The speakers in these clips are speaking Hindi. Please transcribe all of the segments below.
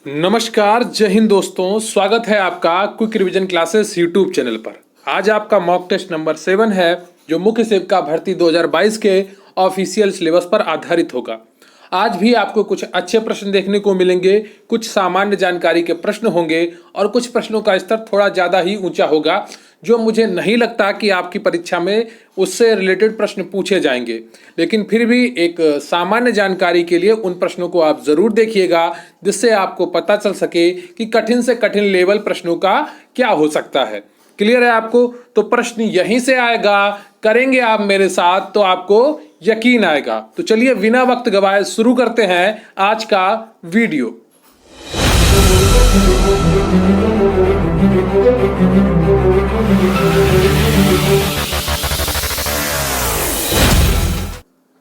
नमस्कार, जय हिंद दोस्तों। स्वागत है आपका quick revision classes YouTube channel पर। आज आपका मॉक टेस्ट नंबर 7 है जो मुख्य सेविका भर्ती 2022 के ऑफिशियल सिलेबस पर आधारित होगा। आज भी आपको कुछ अच्छे प्रश्न देखने को मिलेंगे, कुछ सामान्य जानकारी के प्रश्न होंगे और कुछ प्रश्नों का स्तर थोड़ा ज़्यादा ही ऊंचा होगा, जो मुझे नहीं लगता कि आपकी परीक्षा में उससे रिलेटेड प्रश्न पूछे जाएंगे। लेकिन फिर भी एक सामान्य जानकारी के लिए उन प्रश्नों को आप ज़रूर देखिएगा, जिससे आपको पता चल सके कि कठिन से कठिन लेवल प्रश्नों का क्या हो सकता है। क्लियर है आपको? तो प्रश्न यहीं से आएगा, करेंगे आप मेरे साथ तो आपको यकीन आएगा। तो चलिए बिना वक्त गवाए शुरू करते हैं आज का वीडियो।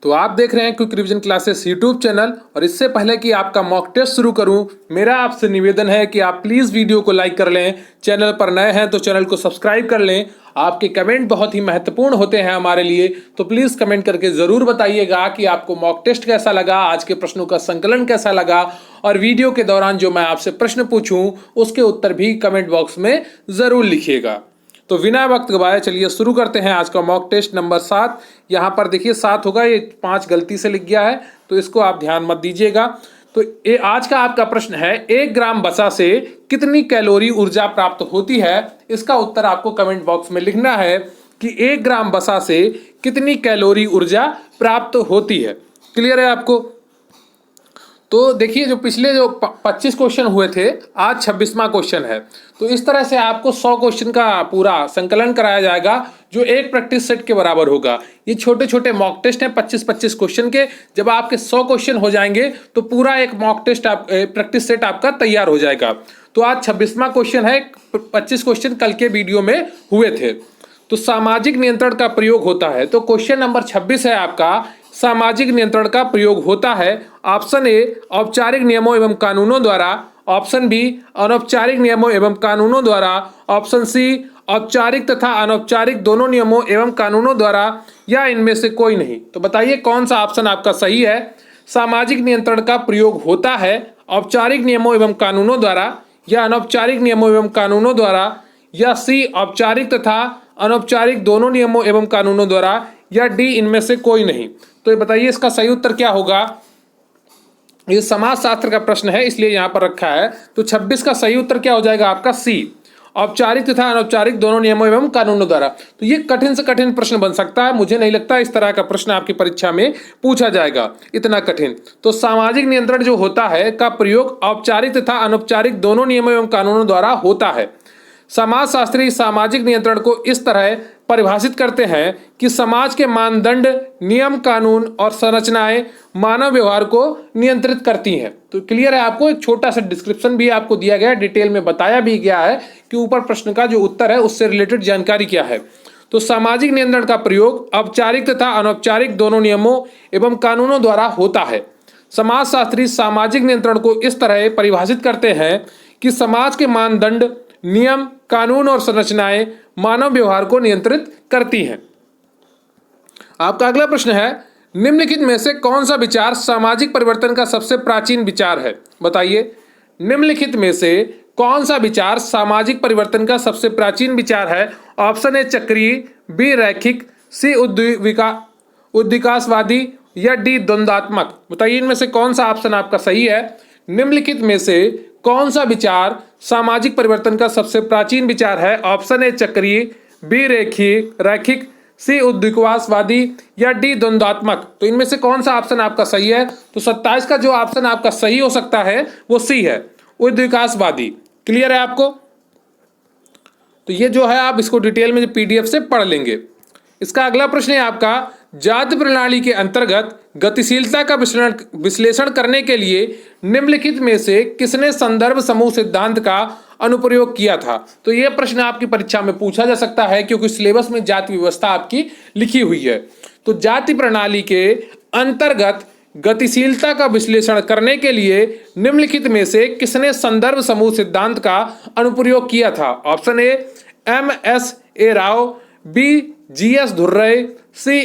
तो आप देख रहे हैं quick revision classes YouTube channel, और इससे पहले कि आपका मॉक टेस्ट शुरू करूं, मेरा आपसे निवेदन है कि आप प्लीज़ वीडियो को लाइक कर लें। चैनल पर नए हैं तो चैनल को सब्सक्राइब कर लें। आपके कमेंट बहुत ही महत्वपूर्ण होते हैं हमारे लिए, तो प्लीज़ कमेंट करके ज़रूर बताइएगा कि आपको मॉक टेस्ट कैसा लगा, आज के प्रश्नों का संकलन कैसा लगा, और वीडियो के दौरान जो मैं आपसे प्रश्न पूछूं उसके उत्तर भी कमेंट बॉक्स में ज़रूर लिखिएगा। तो बिना वक्त गवाए चलिए शुरू करते हैं आज का मॉक टेस्ट नंबर 7। यहाँ पर देखिए 7 होगा, ये 5 गलती से लिख गया है, तो इसको आप ध्यान मत दीजिएगा। तो ये आज का आपका प्रश्न है, 1 ग्राम वसा से कितनी कैलोरी ऊर्जा प्राप्त होती है। इसका उत्तर आपको कमेंट बॉक्स में लिखना है कि 1 ग्राम वसा से कितनी कैलोरी ऊर्जा प्राप्त होती है। क्लियर है आपको? तो देखिए, जो पिछले 25 क्वेश्चन हुए थे, आज 26वां क्वेश्चन है। तो इस तरह से आपको 100 क्वेश्चन का पूरा संकलन कराया जाएगा, जो एक प्रैक्टिस सेट के बराबर होगा। ये छोटे छोटे मॉक टेस्ट हैं 25-25 क्वेश्चन के। जब आपके 100 क्वेश्चन हो जाएंगे तो पूरा एक मॉक टेस्ट प्रैक्टिस सेट आपका तैयार हो जाएगा। तो आज 26वां क्वेश्चन है, 25 क्वेश्चन कल के वीडियो में हुए थे। तो सामाजिक नियंत्रण का प्रयोग होता है। तो क्वेश्चन नंबर 26 है आपका, सामाजिक नियंत्रण का प्रयोग होता है। ऑप्शन ए, औपचारिक नियमों एवं कानूनों द्वारा। ऑप्शन बी, अनौपचारिक नियमों एवं कानूनों द्वारा। ऑप्शन सी, औपचारिक तथा अनौपचारिक दोनों नियमों एवं कानूनों द्वारा, या इनमें से कोई नहीं। तो बताइए कौन सा ऑप्शन आपका सही है। सामाजिक नियंत्रण का प्रयोग होता है औपचारिक नियमों एवं कानूनों द्वारा, या अनौपचारिक नियमों एवं कानूनों द्वारा, या सी, औपचारिक तथा अनौपचारिक दोनों नियमों एवं कानूनों द्वारा, या डी, इनमें से कोई नहीं। तो ये बताइए इसका सही उत्तर क्या होगा। ये समाजशास्त्र का प्रश्न है, इसलिए यहां पर रखा है। तो 26 का सही उत्तर क्या हो जाएगा आपका सी, औपचारिक तथा अनौपचारिक दोनों नियमों एवं कानूनों द्वारा। तो ये कठिन से कठिन प्रश्न बन सकता है। मुझे नहीं लगता इस तरह का प्रश्न आपकी परीक्षा में पूछा जाएगा इतना कठिन। तो सामाजिक नियंत्रण जो होता है का प्रयोग औपचारिक तथा अनौपचारिक दोनों नियमों एवं कानूनों द्वारा होता है। समाजशास्त्री सामाजिक नियंत्रण को इस तरह परिभाषित करते हैं कि समाज के मानदंड, नियम, कानून और संरचनाएं मानव व्यवहार को नियंत्रित करती हैं। तो क्लियर है आपको? एक छोटा सा डिस्क्रिप्शन भी आपको दिया गया है, डिटेल में बताया भी गया है कि ऊपर प्रश्न का जो उत्तर है उससे रिलेटेड जानकारी क्या है। तो सामाजिक नियंत्रण का प्रयोग औपचारिक तथा अनौपचारिक दोनों नियमों एवं कानूनों द्वारा होता है। समाजशास्त्री सामाजिक नियंत्रण को इस तरह परिभाषित करते हैं कि समाज के मानदंड, नियम, कानून और संरचनाएं मानव व्यवहार को नियंत्रित करती हैं। आपका अगला प्रश्न है, निम्नलिखित में से कौन सा विचार सामाजिक परिवर्तन का सबसे प्राचीन विचार है। बताइए निम्नलिखित में से कौन सा विचार सामाजिक परिवर्तन का सबसे प्राचीन विचार है। ऑप्शन ए चक्रीय, बी रैखिक, सी उद्विकासवादी, या डी द्वंद्वात्मक। बताइए इनमें से कौन सा ऑप्शन आपका सही है। निम्नलिखित में से कौन सा विचार सामाजिक परिवर्तन का सबसे प्राचीन विचार है। ऑप्शन ए चक्रीय, बी रैखिक, सी उद्विकासवादी, या डी द्वंद्वात्मक। तो इनमें से कौन सा ऑप्शन आपका सही है। तो 27 का जो ऑप्शन आपका सही हो सकता है वो सी है, उद्विकासवादी। क्लियर है आपको? तो ये जो है आप इसको डिटेल में PDF से पढ़ लेंगे। इसका अगला प्रश्न है आपका, जाति प्रणाली के अंतर्गत गतिशीलता का विश्लेषण करने के लिए निम्नलिखित में से किसने संदर्भ समूह सिद्धांत का अनुप्रयोग किया था। तो यह प्रश्न आपकी परीक्षा में पूछा जा सकता है, क्योंकि सिलेबस में जाति व्यवस्था आपकी लिखी हुई है। तो जाति प्रणाली के अंतर्गत गतिशीलता का विश्लेषण करने के लिए निम्नलिखित में से किसने संदर्भ समूह सिद्धांत का अनुप्रयोग किया था। Option A MS A Rao, B GS Ghurye, C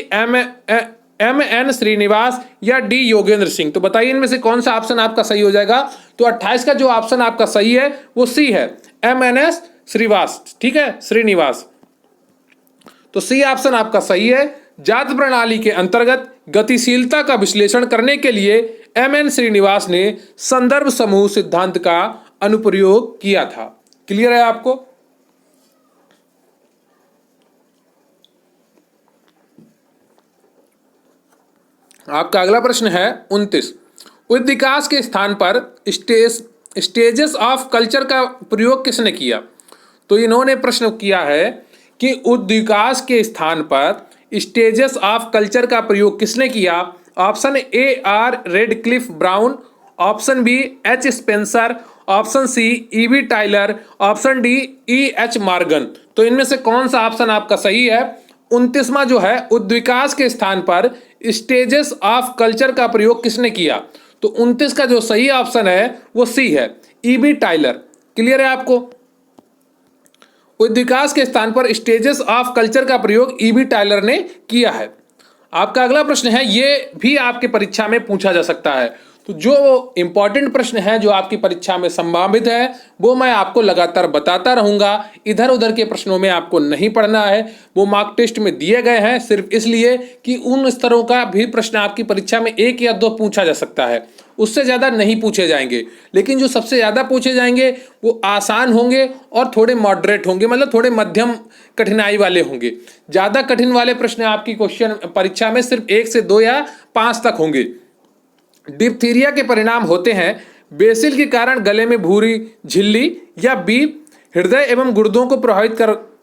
MN Srinivas या डी योगेंद्र सिंह। तो बताइए इनमें से कौन सा ऑप्शन आपका सही हो जाएगा। तो 28 का जो ऑप्शन आपका सही है वो सी है, MNS श्रीवास, ठीक है, श्रीनिवास। तो सी ऑप्शन आपका सही है। जात प्रणाली के अंतर्गत गतिशीलता का विश्लेषण करने के लिए MN श्रीनिवास ने संदर्भ समूह सिद्धांत का अनुप्रयोग किया था। क्लियर है आपको। आपका अगला प्रश्न है 29। उद्विकास के स्थान पर स्टेजेस ऑफ कल्चर का प्रयोग किसने किया। तो इन्होंने प्रश्न किया है कि उद्विकास के स्थान पर स्टेजेस ऑफ कल्चर का प्रयोग किसने किया। Option A R Radcliffe Brown, option B H Spencer, option C E V Tylor, option D EH Morgan. तो इनमें से कौन सा ऑप्शन आपका सही है। 29वां जो है उद्विकास के स्थान पर स्टेजेस ऑफ कल्चर का प्रयोग किसने किया। तो 29 का जो सही ऑप्शन है वो सी है, EB टाइलर। क्लियर है आपको। उद्विकास के स्थान पर स्टेजेस ऑफ कल्चर का प्रयोग EB टाइलर ने किया है। आपका अगला प्रश्न है, ये भी आपके परीक्षा में पूछा जा सकता है। तो जो इंपॉर्टेंट प्रश्न है जो आपकी परीक्षा में संभावित है वो मैं आपको लगातार बताता रहूंगा। इधर उधर के प्रश्नों में आपको नहीं पढ़ना है, वो मार्क टेस्ट में दिए गए हैं सिर्फ इसलिए कि उन स्तरों का भी प्रश्न आपकी परीक्षा में 1 या 2 पूछा जा सकता है, उससे ज़्यादा नहीं पूछे जाएंगे। लेकिन जो सबसे ज़्यादा पूछे जाएंगे वो आसान होंगे और थोड़े मॉडरेट होंगे, मतलब थोड़े मध्यम कठिनाई वाले होंगे। ज़्यादा कठिन वाले प्रश्न आपकी क्वेश्चन परीक्षा में सिर्फ 1 से 2 या 5 तक होंगे। डिप्थीरिया के परिणाम होते हैं बेसिल के कारण गले में भूरी झिल्ली, या बी हृदय एवं गुर्दों को प्रभावित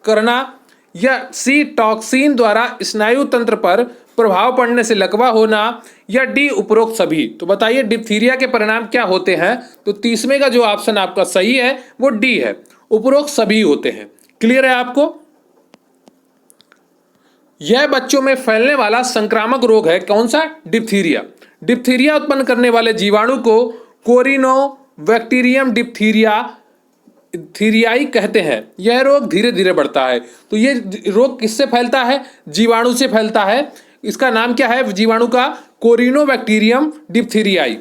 करना, या सी टॉक्सिन द्वारा स्नायु तंत्र पर प्रभाव पड़ने से लकवा होना, या डी उपरोक्त सभी। तो बताइए डिप्थीरिया के परिणाम क्या होते हैं। तो 30वें का जो ऑप्शन आपका सही है वो डी है, उपरोक्त सभी होते हैं। क्लियर है आपको। यह बच्चों में फैलने वाला संक्रामक रोग है, कौन सा, डिप्थीरिया। डिप्थीरिया उत्पन्न करने वाले जीवाणु को कोरिनोबैक्टीरियम डिप्थीरियाई कहते हैं। यह रोग धीरे धीरे बढ़ता है। तो ये रोग किससे फैलता है, जीवाणु से फैलता है। इसका नाम क्या है जीवाणु का, कोरिनोबैक्टीरियम डिप्थीरियाई।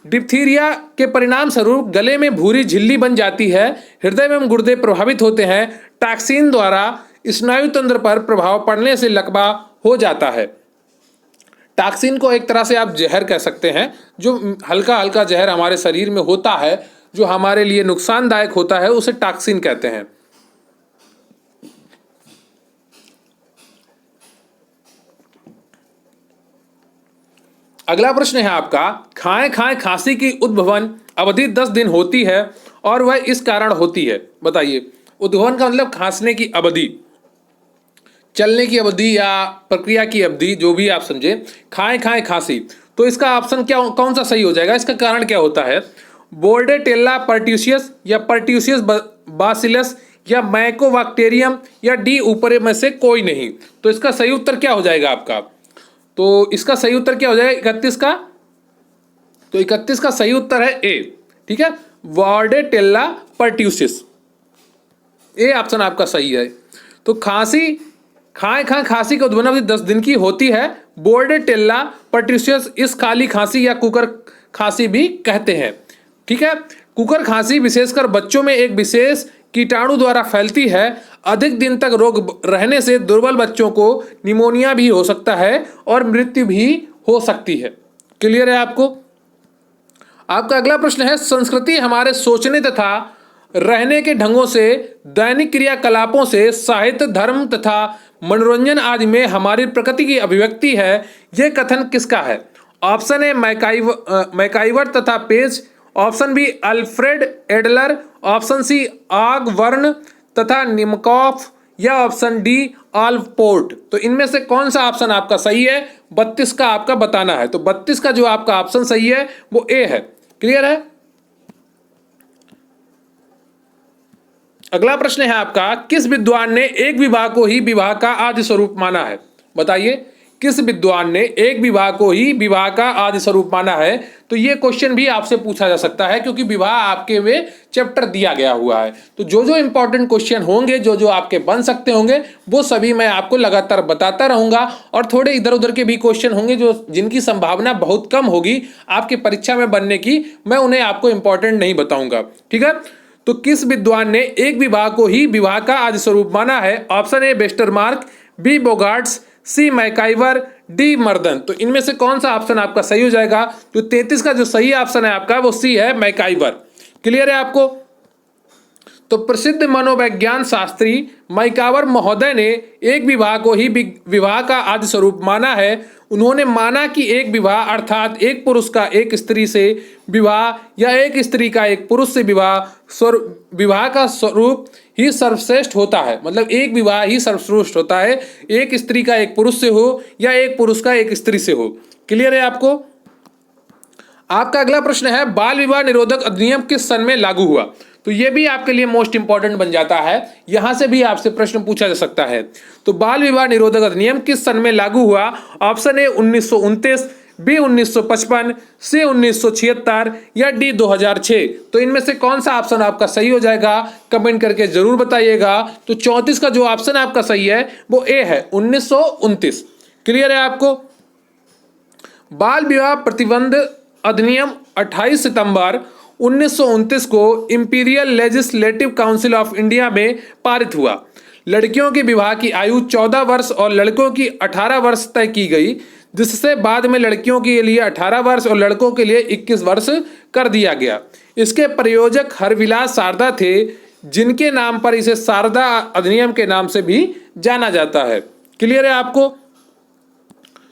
डिप्थीरिया के परिणाम स्वरूप गले में भूरी झिल्ली बन जाती है, हृदय एवं गुर्दे प्रभावित होते हैं, टॉक्सिन द्वारा स्नायु तंत्र पर प्रभाव पड़ने से लकवा हो जाता है। टॉक्सिन को एक तरह से आप जहर कह सकते हैं, जो हल्का हल्का जहर हमारे शरीर में होता है जो हमारे लिए नुकसानदायक होता है, उसे टॉक्सिन कहते हैं। अगला प्रश्न है आपका, खाएं खाएं खांसी की उद्भवन अवधि 10 दिन होती है और वह इस कारण होती है। बताइए, उद्भवन का मतलब खांसने की अवधि, चलने की अवधि या प्रक्रिया की अवधि, जो भी आप समझे। खाएं खाएं खांसी, तो इसका ऑप्शन क्या, कौन सा सही हो जाएगा। इसका कारण क्या होता है, बोर्डेटेल्ला पर्ट्यूसियस, या पर्ट्यूसियस बासिलस, या माइकोबैक्टीरियम, या डी ऊपर में से कोई नहीं। तो इसका सही उत्तर क्या हो जाएगा आपका। तो इसका सही उत्तर क्या हो जाएगा 31 का। तो 31 का सही उत्तर है ए, ठीक है, बोर्डेटेल्ला पर्ट्यूसिस। ए ऑप्शन आपका सही है। तो खांसी, खाएं खाएं खांसी की उद्भवन अवधि 10 दिन की होती है। बोर्डेटेल्ला पर्ट्यूसियस इस खाली खांसी या कुकर खांसी भी कहते हैं, ठीक है। कुकर खांसी विशेषकर बच्चों में एक विशेष कीटाणु द्वारा फैलती है। अधिक दिन तक रोग रहने से दुर्बल बच्चों को निमोनिया भी हो सकता है और मृत्यु भी हो सकती है। क्लियर है आपको। आपका अगला प्रश्न है, संस्कृति हमारे सोचने तथा रहने के ढंगों से, दैनिक क्रियाकलापों से, साहित्य, धर्म तथा मनोरंजन आदि में हमारी प्रकृति की अभिव्यक्ति है। यह कथन किसका है। ऑप्शन ए मैकाइवर तथा Page, option B Alfred Adler, option C Ogburn तथा निमकॉफ, या ऑप्शन डी आल्पोर्ट। तो इनमें से कौन सा ऑप्शन आपका सही है। 32 का आपका बताना है। तो 32 का जो आपका ऑप्शन सही है वो ए है। क्लियर है। अगला प्रश्न है आपका, किस विद्वान ने एक विवाह को ही विवाह का आदि स्वरूप माना है। बताइए, किस विद्वान ने एक विवाह को ही विवाह का आदि स्वरूप माना है? तो ये क्वेश्चन भी आपसे पूछा जा सकता है, क्योंकि विवाह आपके वे चैप्टर दिया गया हुआ है। तो जो जो इंपॉर्टेंट क्वेश्चन होंगे, जो जो आपके बन सकते होंगे, वो सभी मैं आपको लगातार बताता रहूंगा। और थोड़े इधर उधर के भी क्वेश्चन होंगे जो जिनकी संभावना बहुत कम होगी आपके परीक्षा में बनने की, मैं उन्हें आपको इंपॉर्टेंट नहीं बताऊंगा। ठीक है, तो किस विद्वान ने एक विवाह को ही विवाह का आदि स्वरूप माना है? Option A Westermarck, B Bogardus, C MacIver, D मर्दन। तो इनमें से कौन सा ऑप्शन आपका सही हो जाएगा? तो 33 का जो सही ऑप्शन है आपका वो सी है, मैकाइवर। क्लियर है आपको? तो प्रसिद्ध मनोविज्ञान शास्त्री मैकाइवर महोदय ने एक विवाह को ही विवाह का आदि स्वरूप माना है। उन्होंने माना कि एक विवाह अर्थात एक पुरुष का एक स्त्री से विवाह या एक स्त्री का एक पुरुष से विवाह का स्वरूप ही सर्वश्रेष्ठ होता है। मतलब एक विवाह ही सर्वश्रेष्ठ होता है, एक स्त्री का एक पुरुष से हो या एक पुरुष का एक स्त्री से हो। क्लियर है आपको? आपका अगला प्रश्न है, बाल विवाह निरोधक अधिनियम किस सन में लागू हुआ? तो यह भी आपके लिए मोस्ट इंपॉर्टेंट बन जाता है, यहां से भी आपसे प्रश्न पूछा जा सकता है। तो बाल विवाह निरोधक अधिनियम किस सन में लागू हुआ? ऑप्शन ए 1929, बी 1955, सी 1976 या डी 2006। तो इनमें से कौन सा ऑप्शन आपका सही हो जाएगा? कमेंट करके जरूर बताइएगा। तो 34 का जो ऑप्शन आपका सही है वो ए है, 1929। क्लियर है आपको? बाल विवाह प्रतिबंध अधिनियम 28 सितंबर 1929 को imperial legislative council of India में पारित हुआ। लड़कियों के विवाह की आयु 14 वर्ष और लड़कों की 18 वर्ष तय की गई, जिससे बाद में लड़कियों के लिए 18 वर्ष और लड़कों के लिए 21 वर्ष कर दिया गया। इसके प्रयोजक हरविलास शारदा थे, जिनके नाम पर इसे शारदा अधिनियम के नाम से भी जाना जाता है। क्लियर है आपको?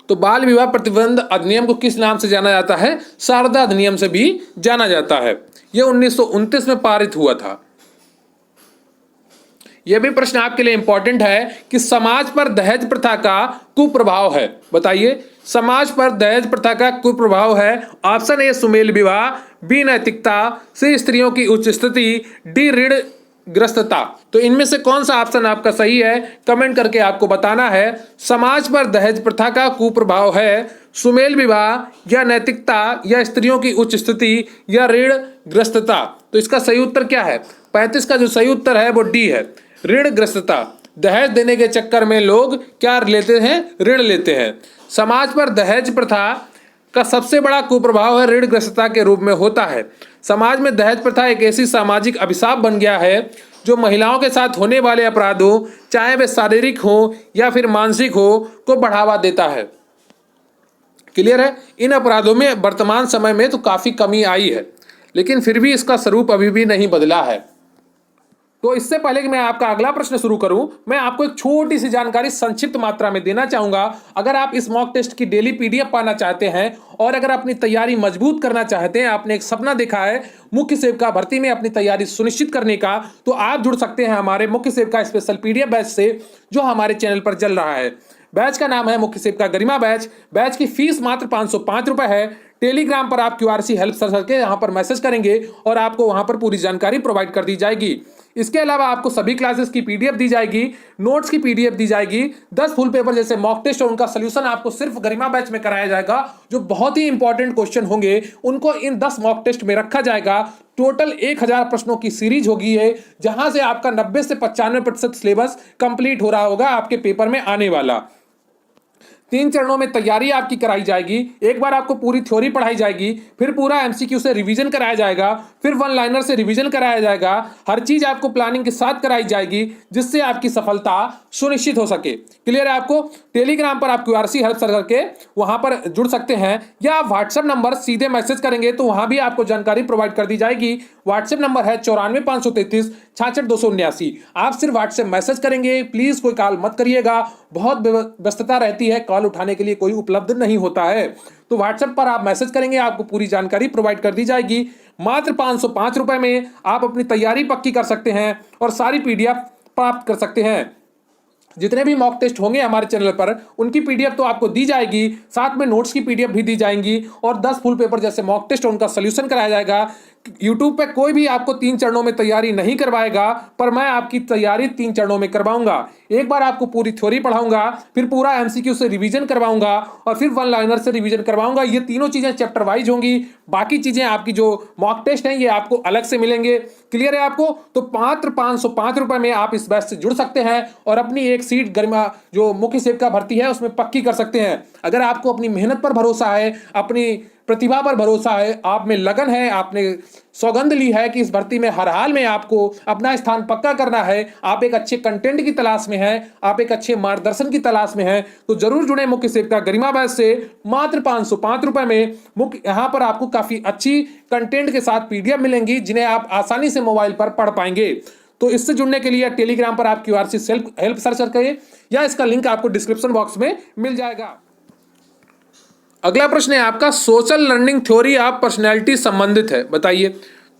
तो बाल विवाह प्रतिबंध अधिनियम को किस नाम से जाना जाता है? शारदा अधिनियम से भी जाना जाता है। यह 1929 में पारित हुआ था। यह भी प्रश्न आपके लिए इंपॉर्टेंट है कि समाज पर दहेज प्रथा का कुप्रभाव है। बताइए, समाज पर दहेज प्रथा का कुप्रभाव है। ऑप्शन ए सुमेल विवाह, बी नैतिकता, सी स्त्रियों की उच्च स्थिति, डी ऋण ग्रस्तता। तो इनमें से कौन सा ऑप्शन आपका सही है? कमेंट करके आपको बताना है। समाज पर दहेज प्रथा का कुप्रभाव है, सुमेल विवाह या नैतिकता या स्त्रियों की उच्च स्थिति या ऋण ग्रस्तता। तो इसका सही उत्तर क्या है? 35 का जो सही उत्तर है वो डी है, ऋण ग्रस्तता। दहेज देने के चक्कर में लोग क्या लेते हैं? ऋण लेते हैं। समाज पर दहेज प्रथा का सबसे बड़ा कुप्रभाव है ऋणग्रस्तता के रूप में होता है। समाज में दहेज प्रथा एक ऐसी सामाजिक अभिशाप बन गया है जो महिलाओं के साथ होने वाले अपराधों, चाहे वे शारीरिक हो या फिर मानसिक हो, को बढ़ावा देता है। क्लियर है? इन अपराधों में वर्तमान समय में तो काफी कमी आई है, लेकिन फिर भी इसका स्वरूप अभी भी नहीं बदला है। तो इससे पहले कि मैं आपका अगला प्रश्न शुरू करूं, मैं आपको एक छोटी सी जानकारी संक्षिप्त मात्रा में देना चाहूंगा। अगर आप इस मॉक टेस्ट की डेली पीडीएफ पाना चाहते हैं और अगर अपनी तैयारी मजबूत करना चाहते हैं, आपने एक सपना देखा है मुख्य सेवका भर्ती में अपनी तैयारी सुनिश्चित करने का, तो आप जुड़ सकते हैं हमारे मुख्य सेवका स्पेशल पीडीएफ बैच से, जो हमारे चैनल पर चल रहा है। बैच का नाम है मुख्य सेवका गरिमा बैच। बैच की फीस मात्र 505 रुपए है। टेलीग्राम पर आप QRC हेल्प सर्च करके यहाँ पर मैसेज करेंगे और आपको वहाँ पर पूरी जानकारी प्रोवाइड कर दी जाएगी। इसके अलावा आपको सभी क्लासेस की पीडीएफ दी जाएगी, नोट्स की पीडीएफ दी जाएगी, 10 फुल पेपर जैसे मॉक टेस्ट और उनका सोल्यूशन आपको सिर्फ गरिमा बैच में कराया जाएगा। जो बहुत ही इंपॉर्टेंट क्वेश्चन होंगे उनको इन 10 मॉक टेस्ट में रखा जाएगा। टोटल 1000 प्रश्नों की सीरीज होगी है, जहां से आपका 90 से 95% सिलेबस कंप्लीट हो रहा होगा आपके पेपर में आने वाला। 3 चरणों में तैयारी आपकी कराई जाएगी। एक बार आपको पूरी थ्योरी पढ़ाई जाएगी, फिर पूरा MCQ से रिवीजन कराया जाएगा, फिर वन लाइनर से रिवीजन कराया जाएगा। हर चीज आपको प्लानिंग के साथ कराई जाएगी, जिससे आपकी सफलता सुनिश्चित हो सके। क्लियर है आपको? टेलीग्राम पर आप QRC हेल्प सर्च करके वहां पर जुड़ सकते हैं, या आप व्हाट्सएप नंबर सीधे मैसेज करेंगे तो वहां भी आपको जानकारी प्रोवाइड कर दी जाएगी। व्हाट्सएप नंबर है 94 533 66 279। आप सिर्फ व्हाट्सएप मैसेज करेंगे, प्लीज कोई कॉल मत करिएगा, बहुत व्यस्तता रहती है, कॉल उठाने के लिए कोई उपलब्ध नहीं होता है। तो व्हाट्सएप पर आप मैसेज करेंगे, आपको पूरी जानकारी प्रोवाइड कर दी जाएगी। मात्र 505 रुपए में आप अपनी तैयारी पक्की कर सकते हैं और सारी पीडीएफ प्राप्त कर सकते हैं। जितने भी मॉक टेस्ट होंगे हमारे चैनल पर उनकी पीडीएफ तो आपको दी जाएगी, साथ में नोट्स की पीडीएफ भी दी जाएंगी और 10 फुल पेपर जैसे मॉक टेस्ट उनका सोल्यूशन कराया जाएगा। यूट्यूब पे कोई भी आपको 3 चरणों में तैयारी नहीं करवाएगा, पर मैं आपकी तैयारी 3 चरणों में करवाऊंगा। एक बार आपको पूरी थ्योरी पढ़ाऊंगा, फिर पूरा एमसीक्यू से रिवीजन करवाऊंगा और फिर वन लाइनर से रिवीजन करवाऊंगा। ये तीनों चीजें चैप्टर वाइज होंगी, बाकी चीजें आपकी जो मॉक टेस्ट हैं ये आपको अलग से मिलेंगे। क्लियर है आपको? तो मात्र 505 रुपए में आप इस बैच से जुड़ सकते हैं और अपनी एक सीट गरिमा जो मुख्य सेविका भर्ती है उसमें पक्की कर सकते हैं। अगर आपको अपनी मेहनत पर भरोसा है, अपनी प्रतिभा पर भरोसा है, आप में लगन है, आपने सौगंध ली है कि इस भर्ती में हर हाल में आपको अपना स्थान पक्का करना है, आप एक अच्छे कंटेंट की तलाश में हैं, आप एक अच्छे मार्गदर्शन की तलाश में हैं, तो जरूर जुड़े मुख्य सेविका गरिमा बैच से। मात्र 505 रुपए में मुख्य यहाँ पर आपको काफी अच्छी कंटेंट के साथ पीडीएफ मिलेंगी जिन्हें आप आसानी से मोबाइल पर पढ़ पाएंगे। तो इससे जुड़ने के लिए टेलीग्राम पर आप क्यूआरसी सेल्फ हेल्प सर्च करिए या इसका लिंक आपको डिस्क्रिप्शन बॉक्स में मिल जाएगा। अगला प्रश्न है आपका, social learning theory of personality संबंधित है, बताइए।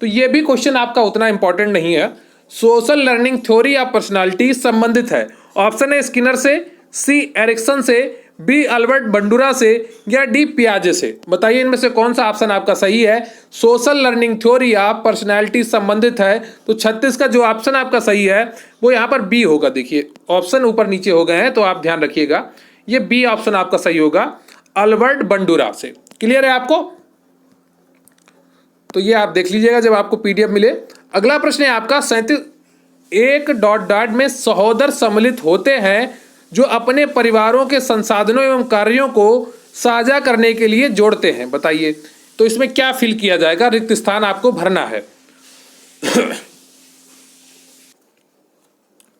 तो ये भी क्वेश्चन आपका उतना इंपॉर्टेंट नहीं है। Social learning theory of personality संबंधित है। ऑप्शन है स्किनर से, सी एरिक्सन से, बी अल्बर्ट बंडूरा से या डी पियाजे से। बताइए इनमें से कौन सा ऑप्शन आपका सही है। Social learning theory of personality संबंधित है तो 36 का जो ऑप्शन आपका सही है वो यहाँ पर बी होगा। देखिए ऑप्शन ऊपर नीचे हो गए हैं तो आप ध्यान रखिएगा, ये बी ऑप्शन आपका सही होगा, अल्बर्ट बंडूरा से। क्लियर है आपको? तो ये आप देख लीजिएगा जब आपको पीडीएफ मिले। अगला प्रश्न है आपका 37, एक डॉट डॉट में सहोदर सम्मिलित होते हैं जो अपने परिवारों के संसाधनों एवं कार्यों को साझा करने के लिए जोड़ते हैं। बताइए तो इसमें क्या फिल किया जाएगा, रिक्त स्थान आपको भरना है।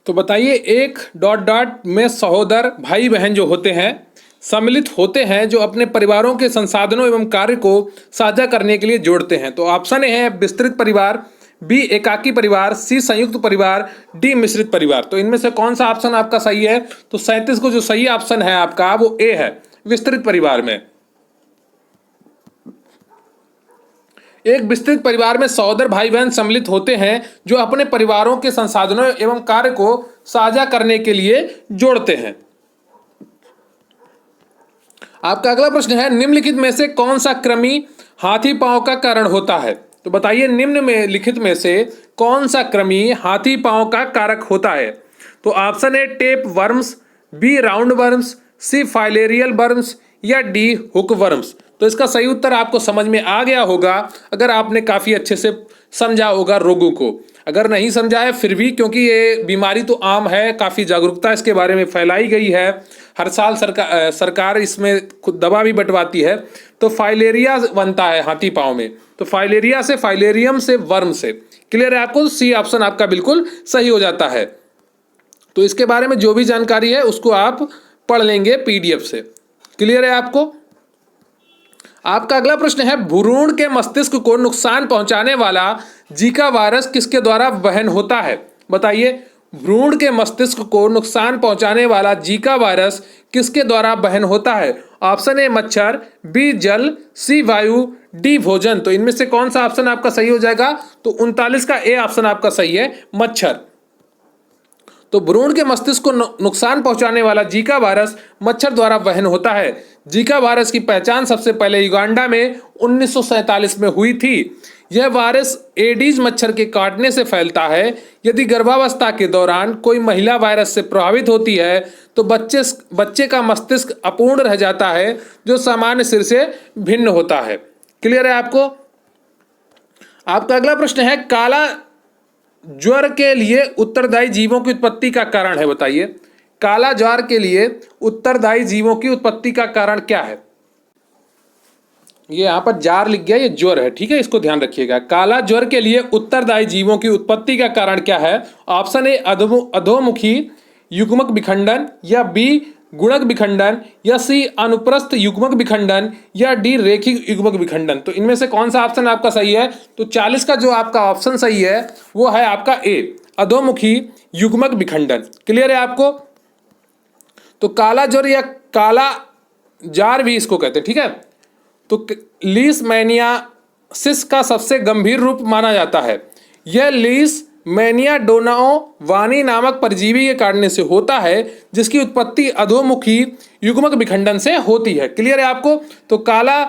तो बताइए, एक डॉट डॉट में सहोदर भाई बहन जो होते हैं सम्मिलित होते हैं जो अपने परिवारों के संसाधनों एवं कार्य को साझा करने के लिए जोड़ते हैं। तो ऑप्शन ए है विस्तृत परिवार, बी एकाकी परिवार, सी संयुक्त परिवार, डी मिश्रित परिवार। तो इनमें से कौन सा ऑप्शन आपका सही है। तो 37 को जो सही ऑप्शन है आपका वो ए है, विस्तृत परिवार में। एक विस्तृत परिवार में सहोदर भाई बहन सम्मिलित होते हैं जो अपने परिवारों के संसाधनों एवं कार्य को साझा करने के लिए जोड़ते हैं। आपका अगला प्रश्न है, निम्नलिखित में से कौन सा कृमि हाथी पांव का कारण होता है। तो बताइए निम्न में लिखित में से कौन सा कृमि हाथी पांव का कारक होता है। तो option A tape worms, B round worms, C filarial worms या डी हुक वर्म्स। तो इसका सही उत्तर आपको समझ में आ गया होगा अगर आपने काफ़ी अच्छे से समझा होगा रोगों को। अगर नहीं समझा है फिर भी, क्योंकि ये बीमारी तो आम है, काफ़ी जागरूकता इसके बारे में फैलाई गई है, हर साल सरकार इसमें खुद दवा भी बंटवाती है। तो फाइलेरिया बनता है हाथी पाँव में, तो फाइलेरिया से, फाइलेरियम से, वर्म से। क्लियर है आपको? सी ऑप्शन आपका बिल्कुल सही हो जाता है। तो इसके बारे में जो भी जानकारी है उसको आप पढ़ लेंगे पीडीएफ से। क्लियर है आपको? आपका अगला प्रश्न है, भ्रूण के मस्तिष्क को नुकसान पहुंचाने वाला जीका वायरस किसके द्वारा वहन होता है। बताइए, भ्रूण के मस्तिष्क को नुकसान पहुंचाने वाला जीका वायरस किसके द्वारा वहन होता है। ऑप्शन ए मच्छर, बी जल, सी वायु, डी भोजन। तो इनमें से कौन सा ऑप्शन आपका सही हो जाएगा। तो 39 का ए ऑप्शन आपका सही है, मच्छर। तो भ्रूण के मस्तिष्क को नुकसान पहुंचाने वाला जीका वायरस मच्छर द्वारा वहन होता है। जीका वायरस की पहचान सबसे पहले युगांडा में 1947 में हुई थी। यह वायरस एडीज मच्छर के काटने से फैलता है। यदि गर्भावस्था के दौरान कोई महिला वायरस से प्रभावित होती है तो बच्चे का मस्तिष्क अपूर्ण रह जाता है जो सामान्य सिर से भिन्न होता है। क्लियर है आपको? आपका अगला प्रश्न है, काला ज्वर के लिए उत्तरदायी जीवों की उत्पत्ति का कारण है। बताइए, काला ज्वर के लिए उत्तरदायी जीवों की उत्पत्ति का कारण क्या है। ये यहां पर जार लिख गया, ये ज्वर है, ठीक है, इसको ध्यान रखिएगा। काला ज्वर के लिए उत्तरदायी जीवों की उत्पत्ति का कारण क्या है। ऑप्शन ए अधोमुखी युग्मक विखंडन, या बी गुणक विखंडन, या सी अनुप्रस्थ युग्मक विखंडन, या डी रेखिक युग्मक विखंडन। तो इनमें से कौन सा ऑप्शन आपका सही है। तो 40 का जो आपका ऑप्शन सही है वो है आपका ए, अधोमुखी युग्मक विखंडन। क्लियर है आपको? तो काला ज्वर या काला जार भी इसको कहते हैं, ठीक है। तो लीशमैनियासिस का सबसे गंभीर रूप माना जाता है। यह लीशमैनियासिस मैनिया डोनाओ वानी नामक परजीवी के काटने से होता है, जिसकी उत्पत्ति अधोमुखी युग्मक विखंडन से होती है। क्लियर है आपको? तो काला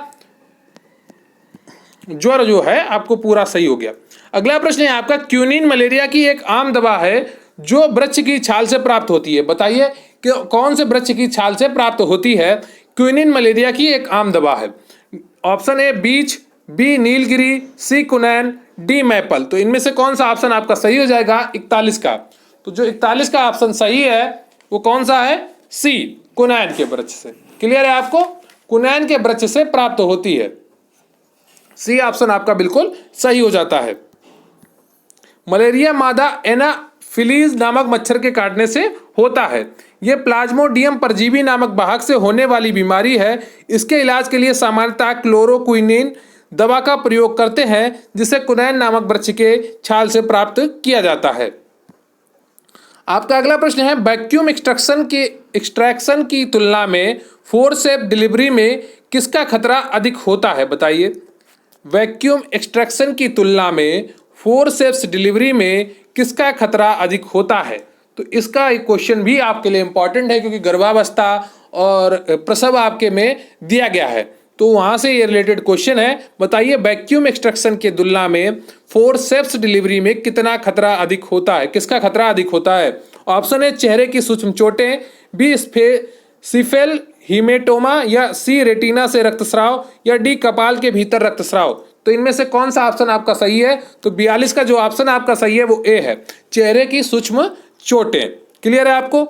ज्वर जो है आपको पूरा सही हो गया। अगला प्रश्न है आपका, क्यूनिन मलेरिया की एक आम दवा है जो वृक्ष की छाल से प्राप्त होती है। बताइए कि कौन से वृक्ष की छाल से प्राप्त होती है? क्यूनिन मलेरिया की एक आम दवा है। ऑप्शन ए बीच, बी नीलगिरी, सी कुनैन, डी मैपल। तो इनमें से कौन सा ऑप्शन आपका सही हो जाएगा? 41 का। तो जो 41 का ऑप्शन सही है वो कौन सा है? सी, कुनैन के वृक्ष से। क्लियर है आपको? कुनैन के वृक्ष से प्राप्त होती है। सी ऑप्शन आपका बिल्कुल सही हो जाता है। मलेरिया मादा एनाफिलीज नामक मच्छर के काटने से होता है। यह प्लाज्मोडियम परजीवी नामक वाहक से होने वाली बीमारी है। इसके इलाज के लिए सामान्यतः क्लोरोक्विनिन दवा का प्रयोग करते हैं, जिसे कुनैन नामक वृक्ष के छाल से प्राप्त किया जाता है। आपका अगला प्रश्न है, वैक्यूम एक्सट्रैक्शन की तुलना में फोर्सेप डिलीवरी में किसका खतरा अधिक होता है? बताइए। वैक्यूम एक्सट्रैक्शन की तुलना में फोर्सेप्स डिलीवरी में किसका खतरा अधिक होता है? तो इसका एक क्वेश्चन भी आपके लिए इंपॉर्टेंट है, क्योंकि गर्भावस्था और प्रसव आपके में दिया गया है, तो वहां से ये रिलेटेड क्वेश्चन है। बताइए, वैक्यूम एक्सट्रैक्शन की तुलना में फोर्सेप्स डिलीवरी में कितना खतरा अधिक होता है? किसका खतरा अधिक होता है? ऑप्शन ए चेहरे की सूक्ष्म चोटें, बी सिफेल हीमेटोमा, या सी रेटिना से रक्तस्राव, या डी कपाल के भीतर रक्तस्राव। तो इनमें से कौन सा ऑप्शन आपका सही है? तो 42 का जो ऑप्शन आपका सही है वो ए है, चेहरे की सूक्ष्म चोटें। क्लियर है आपको?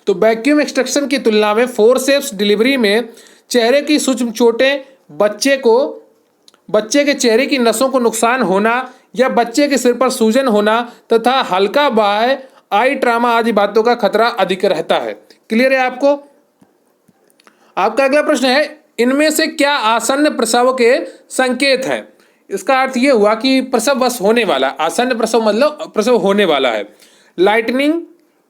तो वैक्यूम एक्सट्रैक्शन की तुलना में फोर्सेप्स डिलीवरी में चेहरे की सूक्ष्म चोटें, बच्चे के चेहरे की नसों को नुकसान होना, या बच्चे के सिर पर सूजन होना तथा हल्का बाह्य आई ट्रामा आदि बातों का खतरा अधिक रहता है। क्लियर है आपको? आपका अगला प्रश्न है, इनमें से क्या आसन्न प्रसव के संकेत हैं? इसका अर्थ यह हुआ कि प्रसव बस होने वाला। आसन्न प्रसव मतलब प्रसव होने वाला है। लाइटनिंग,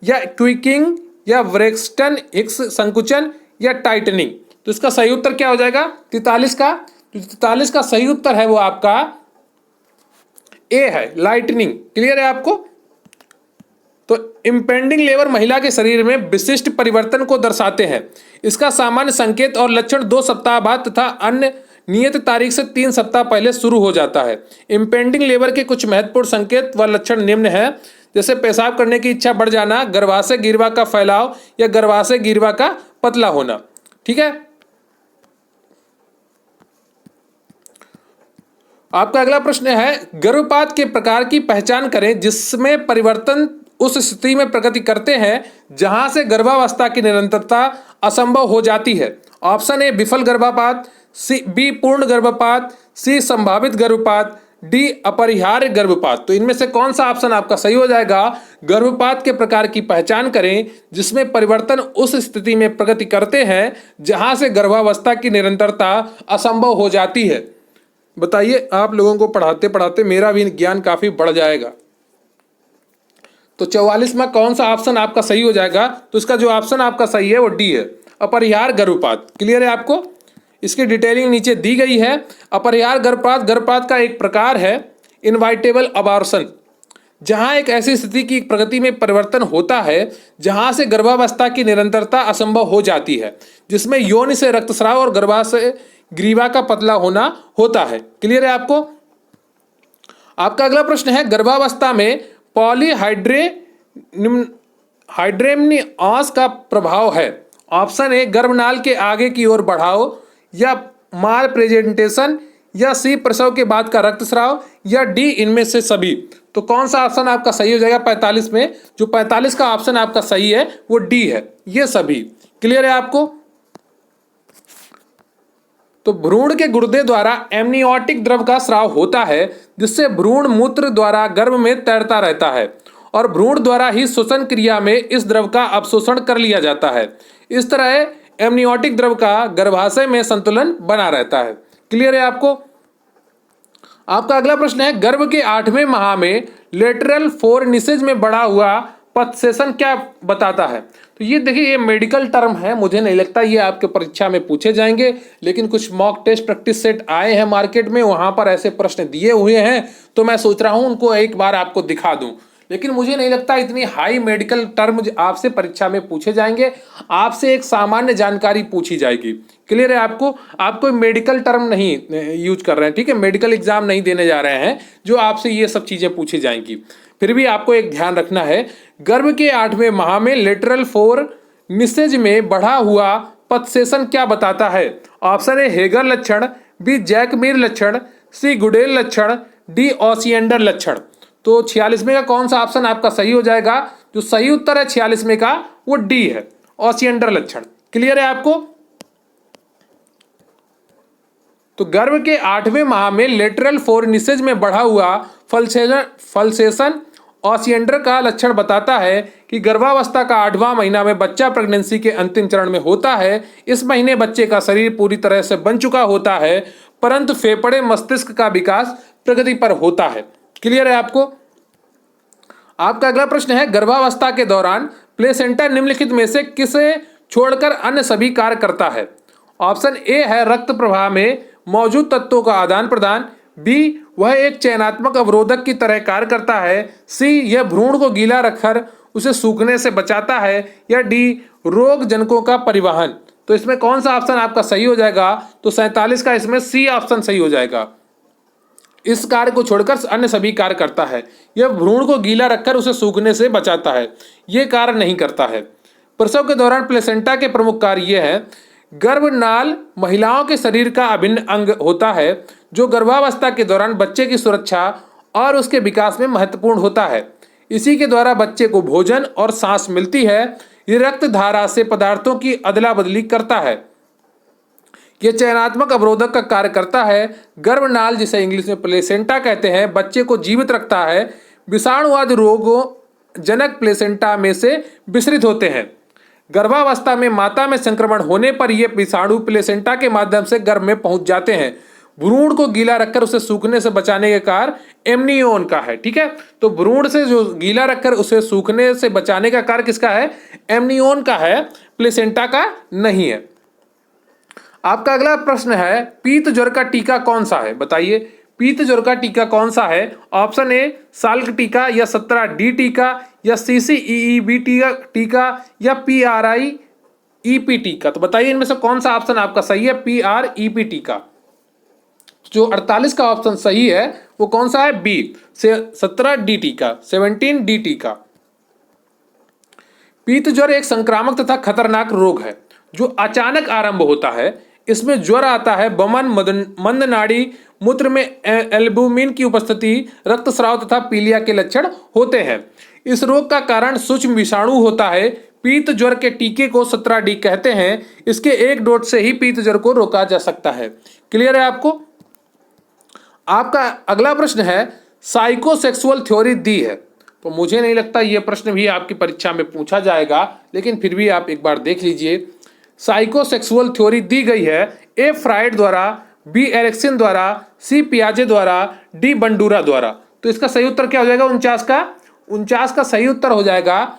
या क्विकिंग, या ब्रेक्सटन हिक्स संकुचन, या टाइटनिंग। तो इसका सही उत्तर क्या हो जाएगा? 43 का। तो 43 का सही उत्तर है वो आपका ए है, लाइटनिंग। क्लियर है आपको? तो इम्पेंडिंग लेबर महिला के शरीर में विशिष्ट परिवर्तन को दर्शाते हैं। इसका सामान्य संकेत और लक्षण 2 सप्ताह बाद तथा अन्य नियत तारीख से 3 सप्ताह पहले शुरू हो जाता है। इम्पेंडिंग लेबर के कुछ महत्वपूर्ण संकेत व लक्षण निम्न हैं, जैसे पेशाब करने की इच्छा बढ़ जाना, गर्भाशय गिरवा का फैलाव, या गर्भाशय गिरवा का पतला होना। ठीक है। आपका अगला प्रश्न है, गर्भपात के प्रकार की पहचान करें जिसमें परिवर्तन उस स्थिति में प्रगति करते हैं जहां से गर्भावस्था की निरंतरता असंभव हो जाती है। ऑप्शन ए विफल गर्भपात, सी बी पूर्ण गर्भपात, सी संभावित गर्भपात, डी अपरिहार्य गर्भपात। तो इनमें से कौन सा ऑप्शन आपका सही हो जाएगा? गर्भपात के प्रकार की पहचान करें जिसमें परिवर्तन उस स्थिति में प्रगति करते हैं जहां से गर्भावस्था की निरंतरता असंभव हो जाती है। बताइए, आप लोगों को पढ़ाते पढ़ाते मेरा भी ज्ञान काफी बढ़ जाएगा। तो 44 में कौन सा ऑप्शन आपका सही हो जाएगा? तो इसका जो ऑप्शन आपका सही है वो डी है, अपरिहार्य गर्भपात। क्लियर है आपको? इसकी डिटेलिंग नीचे दी गई है। अपरिहार्य गर्भपात का एक प्रकार है इनवाइटेबल अबॉर्शन, जहां एक ऐसी स्थिति की प्रगति में परिवर्तन होता है जहां से गर्भावस्था की निरंतरता असंभव हो जाती है, जिसमें योनि से रक्तस्राव और गर्भाशय ग्रीवा का पतला होना होता है। क्लियर है आपको? आपका अगला प्रश्न है, गर्भावस्था में पॉलीहाइड्रेमनियास का प्रभाव है। ऑप्शन ए गर्भनाल के आगे की ओर बढ़ाव, या माल प्रेजेंटेशन, या सी प्रसव के बाद का रक्तस्राव, या डी इनमें से सभी। तो कौन सा ऑप्शन आपका सही हो जाएगा 45 में? जो 45 का ऑप्शन आपका सही है वो डी है, ये सभी। क्लियर है आपको? तो भ्रूण के गुर्दे द्वारा एमनियोटिक द्रव का स्राव होता है, जिससे भ्रूण मूत्र द्वारा गर्भ में तैरता रहता है और भ्रूण द्वारा ही श्वसन क्रिया में इस द्रव का अवशोषण कर लिया जाता है। इस तरह एमनियोटिक द्रव का गर्भाशय में संतुलन बना रहता है। क्लियर है आपको? आपका अगला प्रश्न है, गर्भ के 8वें माह में लेटरल फोरनिसेज में बड़ा हुआ पथसेशन क्या बताता है? तो ये देखिए, ये मेडिकल टर्म है, मुझे नहीं लगता ये आपके परीक्षा में पूछे जाएंगे, लेकिन कुछ मॉक टेस्ट प्रैक्टिस सेट आए हैं मार्केट में, वहां पर ऐसे प्रश्न दिए हुए हैं, तो मैं सोच रहा हूं उनको एक बार आपको दिखा दूं। लेकिन मुझे नहीं लगता इतनी हाई मेडिकल टर्म आपसे परीक्षा में पूछे जाएंगे, आपसे एक सामान्य जानकारी पूछी जाएगी। क्लियर है आपको? आप कोई मेडिकल टर्म नहीं यूज कर रहे हैं, ठीक है, मेडिकल एग्जाम नहीं देने जा रहे हैं जो आपसे ये सब चीजें पूछी जाएंगी। फिर भी आपको एक ध्यान रखना है, गर्भ के 8वें माह में लेटरल फोरनिसेज में बढ़ा हुआ पथसेशन क्या बताता है? ऑप्शन ए हेगर लक्षण, बी जैकमीर लक्षण, सी गुडेल लक्षण, डी ओसिएंडर लक्षण। तो 46वें का कौन सा ऑप्शन आपका सही हो जाएगा? जो सही उत्तर है 46वें का वो डी है, ओसिएंडर लक्षण। क्लियर है आपको? तो गर्भ के 8वें माह में लेटरल फोरनिसेज में बढ़ा हुआ फलसेशन ओसिएंडर का लक्षण बताता है कि गर्भावस्था का 8वां महीना में बच्चा प्रेगनेंसी के अंतिम चरण में होता है। इस महीने बच्चे का शरीर पूरी तरह से बन चुका होता है, परंतु फेफड़े मस्तिष्क का विकास प्रगति पर होता है। क्लियर है आपको? आपका अगला प्रश्न है, गर्भावस्था के दौरान प्लेसेंटा निम्नलिखित में से किसे छोड़कर अन्य सभी कार्य करता है? ऑप्शन ए है रक्त प्रवाह में मौजूद तत्वों का आदान प्रदान, बी वह एक चयनात्मक अवरोधक की तरह कार्य करता है, सी यह भ्रूण को गीला रखकर उसे सूखने से बचाता है, या डी रोग जनकों का परिवहन। तो इसमें कौन सा ऑप्शन आपका सही हो जाएगा? तो 47 का इसमें सी ऑप्शन सही हो जाएगा। इस कार्य को छोड़कर अन्य सभी कार्य करता है। यह भ्रूण को गीला रखकर उसे सूखने से बचाता है, यह कार्य नहीं करता है। प्रसव के दौरान प्लेसेंटा के प्रमुख कार्य ये है, गर्भनाल महिलाओं के शरीर का अभिन्न अंग होता है जो गर्भावस्था के दौरान बच्चे की सुरक्षा और उसके विकास में महत्वपूर्ण होता है। इसी के द्वारा बच्चे को भोजन और सांस मिलती है। ये रक्त धारा से पदार्थों की अदला बदली करता है। यह चयनात्मक अवरोधक का कार्य करता है। गर्भनाल, जिसे इंग्लिश में प्लेसेंटा कहते हैं, बच्चे को जीवित रखता है। विषाणुवाद रोगों जनक प्लेसेंटा में से विसरित होते हैं। गर्भावस्था में माता में संक्रमण होने पर ये विषाणु प्लेसेंटा के माध्यम से गर्भ में पहुंच जाते हैं। भ्रूण को गीला रखकर उसे सूखने से बचाने का कार्य एमनियोन का है। ठीक है, तो भ्रूण से जो गीला रखकर उसे सूखने से बचाने का कार्य किसका है? एमनियोन का है, प्लेसेंटा का नहीं है। आपका अगला प्रश्न है, पीत ज्वर का टीका कौन सा है? बताइए, पीत ज्वर का टीका कौन सा है? ऑप्शन ए साल्क टीका, या 17D टीका, या CCEEB टीका, या PRIEP टीका। तो बताइए इनमें से कौन सा ऑप्शन आपका सही है? PREP टीका। जो 48 का ऑप्शन सही है वो कौन सा है? बी, 17D टीका, 17D टीका। पीत ज्वर एक संक्रामक तथा खतरनाक रोग है जो अचानक आरंभ होता है। इसमें ज्वर आता है, वमन, मंद नाड़ी, मूत्र में एल्बुमिन की उपस्थिति, रक्तस्राव तथा पीलिया के लक्षण होते हैं। इस रोग का कारण सूक्ष्म विषाणु होता है। पीत ज्वर के टीके को 17D कहते हैं। इसके एक डोज से ही पीत ज्वर को रोका जा सकता है। क्लियर है आपको? आपका अगला प्रश्न है, साइकोसेक्सुअल थ्योरी दी है। तो मुझे नहीं लगता यह प्रश्न भी आपकी परीक्षा में पूछा जाएगा, लेकिन फिर भी आप एक बार देख लीजिए। साइकोसेक्सुअल थ्योरी दी गई है ए फ्राइड द्वारा, बी एरिक्सन द्वारा, सी पियाजे द्वारा, डी बंडूरा द्वारा। तो इसका सही उत्तर क्या हो जाएगा? 49 का सही उत्तर हो जाएगा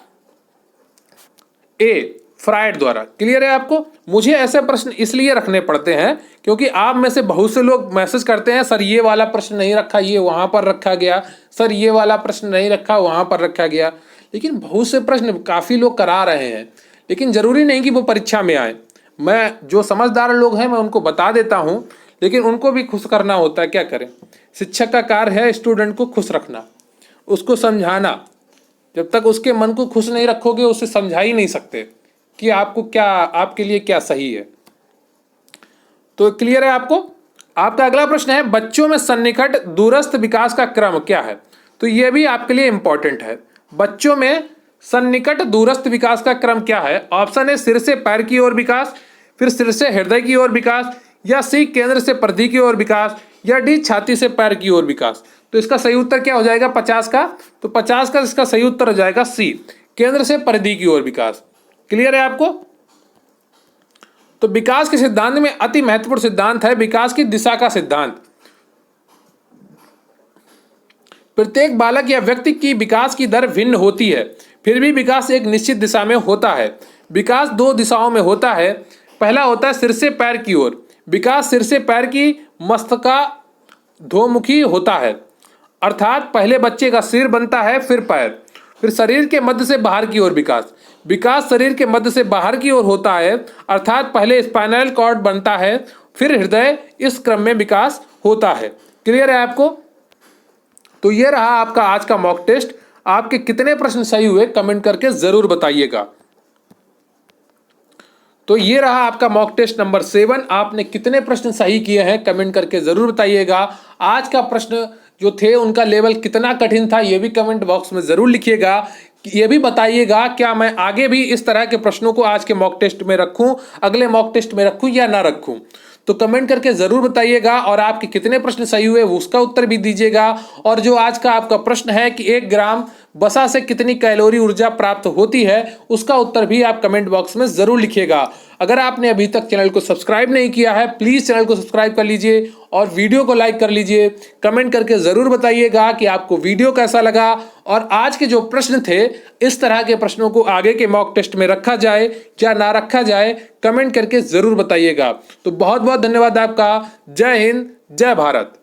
ए फ्राइड द्वारा। क्लियर है आपको? मुझे ऐसे प्रश्न इसलिए रखने पड़ते हैं क्योंकि आप में से बहुत से लोग मैसेज करते हैं, सर ये वाला प्रश्न नहीं रखा, ये वहां पर रखा गया, सर ये वाला प्रश्न नहीं रखा, वहां पर रखा गया। लेकिन बहुत से प्रश्न काफी लोग करा रहे हैं, लेकिन जरूरी नहीं कि वो परीक्षा में आए। मैं जो समझदार लोग हैं मैं उनको बता देता हूं, लेकिन उनको भी खुश करना होता है। क्या करें? शिक्षक का कार्य है स्टूडेंट को खुश रखना, उसको समझाना। जब तक उसके मन को खुश नहीं रखोगे उसे समझा ही नहीं सकते कि आपको क्या, आपके लिए क्या सही है। तो क्लियर है आपको? आपका अगला प्रश्न है, बच्चों में सन्निकट दूरस्थ विकास का क्रम क्या है? तो यह भी आपके लिए इंपॉर्टेंट है। बच्चों में सन्निकट दूरस्थ विकास का क्रम क्या है? ऑप्शन है सिर से पैर की ओर विकास, फिर सिर से हृदय की ओर विकास, या सी केंद्र से परिधि की ओर विकास, या डी छाती से पैर की ओर विकास। तो इसका सही उत्तर क्या हो जाएगा 50 का? तो 50 का इसका सही उत्तर हो जाएगा सी, केंद्र से परिधि की ओर विकास। क्लियर है आपको? तो विकास के सिद्धांत में अति महत्वपूर्ण सिद्धांत है विकास की दिशा का सिद्धांत। प्रत्येक बालक या व्यक्ति की विकास की दर भिन्न होती है। फिर भी विकास एक निश्चित दिशा में होता है। विकास दो दिशाओं में होता है। पहला होता है सिर से पैर की ओर। विकास सिर से पैर की मस्तकाधोमुखी होता है, अर्थात पहले बच्चे का सिर बनता है फिर पैर, फिर शरीर के मध्य से बाहर की ओर विकास। विकास शरीर के मध्य से बाहर की ओर होता है, अर्थात पहले स्पाइनल कॉर्ड बनता है फिर हृदय, इस क्रम में विकास होता है। क्लियर है आपको? तो ये रहा आपका आज का मॉक टेस्ट। आपके कितने प्रश्न सही हुए कमेंट करके जरूर बताइएगा। तो ये रहा आपका मॉक टेस्ट नंबर 7। आपने कितने प्रश्न सही किए हैं कमेंट करके जरूर बताइएगा। आज का प्रश्न जो थे उनका लेवल कितना कठिन था ये भी कमेंट बॉक्स में जरूर लिखिएगा। ये भी बताइएगा क्या मैं आगे भी इस तरह के प्रश्नों को आज के मॉक टेस्ट में रखूं, अगले मॉक टेस्ट में रखूं या ना रखूं। तो कमेंट करके जरूर बताइएगा और आपके कितने प्रश्न सही हुए उसका उत्तर भी दीजिएगा। और जो आज का आपका प्रश्न है कि 1 ग्राम वसा से कितनी कैलोरी ऊर्जा प्राप्त होती है, उसका उत्तर भी आप कमेंट बॉक्स में जरूर लिखिएगा। अगर आपने अभी तक चैनल को सब्सक्राइब नहीं किया है प्लीज चैनल को सब्सक्राइब कर लीजिए और वीडियो को लाइक कर लीजिए। कमेंट करके जरूर बताइएगा कि आपको वीडियो कैसा लगा और आज के जो प्रश्न थे इस तरह के प्रश्नों को आगे के मॉक टेस्ट में रखा जाए या ना रखा जाए, कमेंट करके जरूर बताइएगा। तो बहुत बहुत धन्यवाद आपका। जय हिंद, जय भारत।